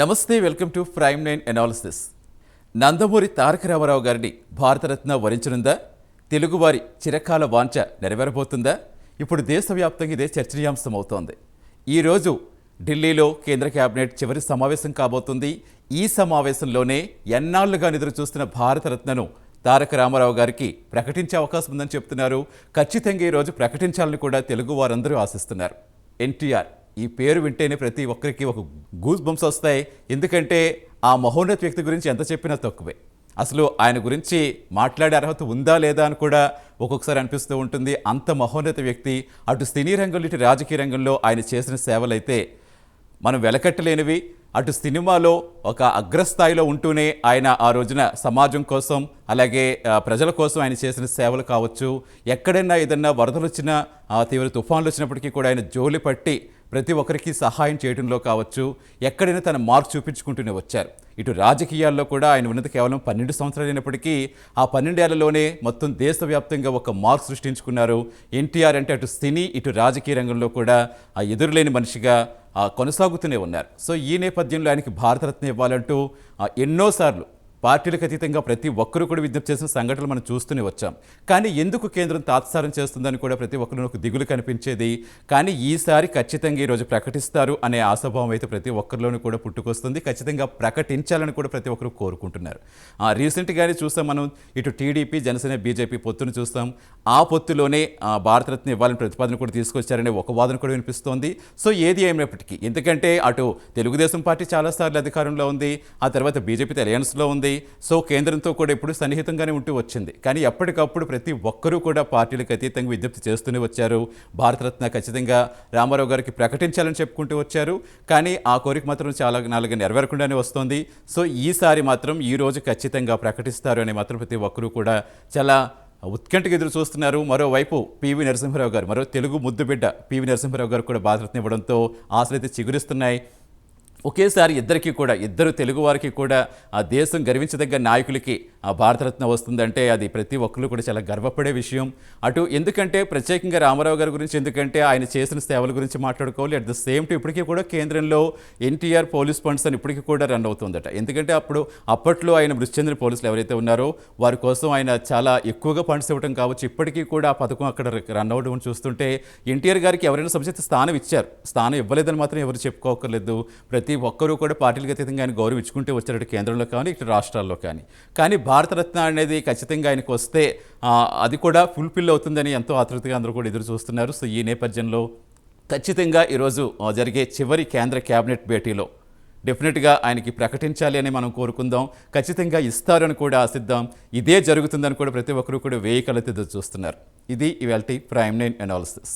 నమస్తే, welcome to prime nine analysis. Nandamuri Taraka Ramarao గారిని భారతరత్న వరించనుందా? తెలుగువారి చిరకాల వాంఛ నెరవేరబోతుందా? ఇప్పుడు దేశవ్యాప్తంగా ఇదే చర్చనీయాంశం అవుతోంది. ఈరోజు ఢిల్లీలో కేంద్ర కేబినెట్ చివరి సమావేశం కాబోతుంది. ఈ సమావేశంలోనే ఎన్నాళ్లుగా ఎదురు చూస్తున్న భారతరత్నను తారక రామారావు గారికి ప్రకటించే అవకాశం ఉందని చెప్తున్నారు. ఖచ్చితంగా ఈరోజు ప్రకటించాలని కూడా తెలుగు వారందరూ ఆశిస్తున్నారు. ఎన్టీఆర్ ఈ పేరు వింటేనే ప్రతి ఒక్కరికి ఒక గూస్ బంప్స్ వస్తాయి. ఎందుకంటే ఆ మహోన్నత వ్యక్తి గురించి ఎంత చెప్పినా తక్కువే. అసలు ఆయన గురించి మాట్లాడే అర్హత ఉందా లేదా అని కూడా ఒక్కొక్కసారి అనిపిస్తూ ఉంటుంది. అంత మహోన్నత వ్యక్తి. అటు సినీ రంగంలో ఇటు రాజకీయ రంగంలో ఆయన చేసిన సేవలైతే మనం వెలకట్టలేనివి. అటు సినిమాలో ఒక అగ్రస్థాయిలో ఉంటూనే ఆయన ఆ రోజున సమాజం కోసం అలాగే ప్రజల కోసం ఆయన చేసిన సేవలు కావచ్చు. ఎక్కడైనా ఏదన్నా వరదలు వచ్చినా తీవ్ర తుఫాన్లు వచ్చినప్పటికీ కూడా ఆయన జోలి పట్టి ప్రతి ఒక్కరికి సహాయం చేయడంలో కావచ్చు, ఎక్కడైనా తన మార్క్ చూపించుకుంటూనే వచ్చారు. ఇటు రాజకీయాల్లో కూడా ఆయన ఉన్నది కేవలం 12 సంవత్సరాలు అయినప్పటికీ ఆ 12 ఏళ్లలోనే మొత్తం దేశవ్యాప్తంగా ఒక మార్క్ సృష్టించుకున్నారు. ఎన్టీఆర్ అంటే అటు సినీ ఇటు రాజకీయ రంగంలో కూడా ఆ ఎదురులేని మనిషిగా కొనసాగుతూనే ఉన్నారు. సో ఈ నేపథ్యంలో ఆయనకి భారతరత్న ఇవ్వాలంటూ ఎన్నోసార్లు పార్టీలకు అతీతంగా ప్రతి ఒక్కరూ కూడా విజ్ఞప్తి చేసిన సంఘటనలు మనం చూస్తూనే వచ్చాం. కానీ ఎందుకు కేంద్రం తాత్సారం చేస్తుందని కూడా ప్రతి ఒక్కరిలో ఒక దిగులు కనిపించేది. కానీ ఈసారి ఖచ్చితంగా ఈరోజు ప్రకటిస్తారు అనే ఆశాభావం అయితే ప్రతి ఒక్కరిలోనూ కూడా పుట్టుకొస్తుంది. ఖచ్చితంగా ప్రకటించాలని కూడా ప్రతి ఒక్కరు కోరుకుంటున్నారు. రీసెంట్గానే చూస్తాం మనం, ఇటు టీడీపీ జనసేన బీజేపీ పొత్తును చూస్తాం. ఆ పొత్తులోనే భారతరత్న ఇవ్వాలని ప్రతిపాదన కూడా తీసుకొచ్చారనే ఒక వాదన కూడా వినిపిస్తోంది. సో ఏది అయినప్పటికీ, ఎందుకంటే అటు తెలుగుదేశం పార్టీ చాలాసార్లు అధికారంలో ఉంది, ఆ తర్వాత బీజేపీతో అలయన్స్లో ఉంది. సో కేంద్రంతో కూడా ఎప్పుడు సన్నిహితంగానే ఉంటూ వచ్చింది. కానీ ఎప్పటికప్పుడు ప్రతి ఒక్కరూ కూడా పార్టీలకు అతీతంగా విజ్ఞప్తి చేస్తూనే వచ్చారు. భారతరత్న ఖచ్చితంగా రామారావు గారికి ప్రకటించాలని చెప్పుకుంటూ వచ్చారు. కానీ ఆ కోరిక మాత్రం చాలా నాలుగు నెరవేరకుండానే వస్తోంది. సో ఈసారి మాత్రం ఈ రోజు ఖచ్చితంగా ప్రకటిస్తారు అని మాత్రం ప్రతి ఒక్కరూ కూడా చాలా ఉత్కంఠగా ఎదురు చూస్తున్నారు. మరోవైపు పివి నరసింహారావు గారు, మరో తెలుగు ముద్దుబిడ్డ పివి నరసింహారావు గారు కూడా భారతరత్న ఇవ్వడంతో ఆశలైతే చిగురిస్తున్నాయి. ఒకేసారి ఇద్దరు తెలుగు వారికి కూడా ఆ దేశం గర్వించదగ్గ నాయకులకి ఆ భారతరత్న వస్తుందంటే అది ప్రతి ఒక్కరు కూడా చాలా గర్వపడే విషయం. అటు ఎందుకంటే ప్రత్యేకంగా రామారావు గారి గురించి, ఎందుకంటే ఆయన చేసిన సేవల గురించి మాట్లాడుకోవాలి. అట్ ద సేమ్ టైం ఇప్పటికీ కూడా కేంద్రంలో ఎన్టీఆర్ పోలీస్ ఫండ్స్ అని ఇప్పటికీ కూడా రన్ అవుతుందట. ఎందుకంటే అప్పట్లో ఆయన మృతి చెందిన పోలీసులు ఎవరైతే ఉన్నారో వారి కోసం ఆయన చాలా ఎక్కువగా ఫండ్స్ ఇవ్వడం కావచ్చు. ఇప్పటికీ కూడా ఆ పథకం అక్కడ రన్ అవ్వడం చూస్తుంటే ఎన్టీఆర్ గారికి ఎవరైనా సముచిత స్థానం ఇచ్చారు, స్థానం ఇవ్వలేదని మాత్రం ఎవరు చెప్పుకోకర్లేదు. ప్రతి ఒక్కరూ కూడా పార్టీలకు అతీతంగా ఆయన గౌరవించుకుంటూ వచ్చారు, కేంద్రంలో కానీ ఇటు రాష్ట్రాల్లో కానీ. కానీ భారతరత్న అనేది ఖచ్చితంగా ఆయనకు వస్తే అది కూడా ఫుల్ఫిల్ అవుతుందని ఎంతో ఆతృతగా అందరూ కూడా ఎదురు చూస్తున్నారు. సో ఈ నేపథ్యంలో ఖచ్చితంగా ఈరోజు జరిగే చివరి కేంద్ర కేబినెట్ భేటీలో డెఫినెట్గా ఆయనకి ప్రకటించాలి అని మనం కోరుకుందాం. ఖచ్చితంగా ఇస్తారని కూడా ఆశిద్దాం. ఇదే జరుగుతుందని కూడా ప్రతి ఒక్కరూ కూడా వేయి కళ్ళెత్తి ఎదురు చూస్తున్నారు. ఇది ఇవాల్టి ప్రైమ్ నైన్ అనాలిసిస్.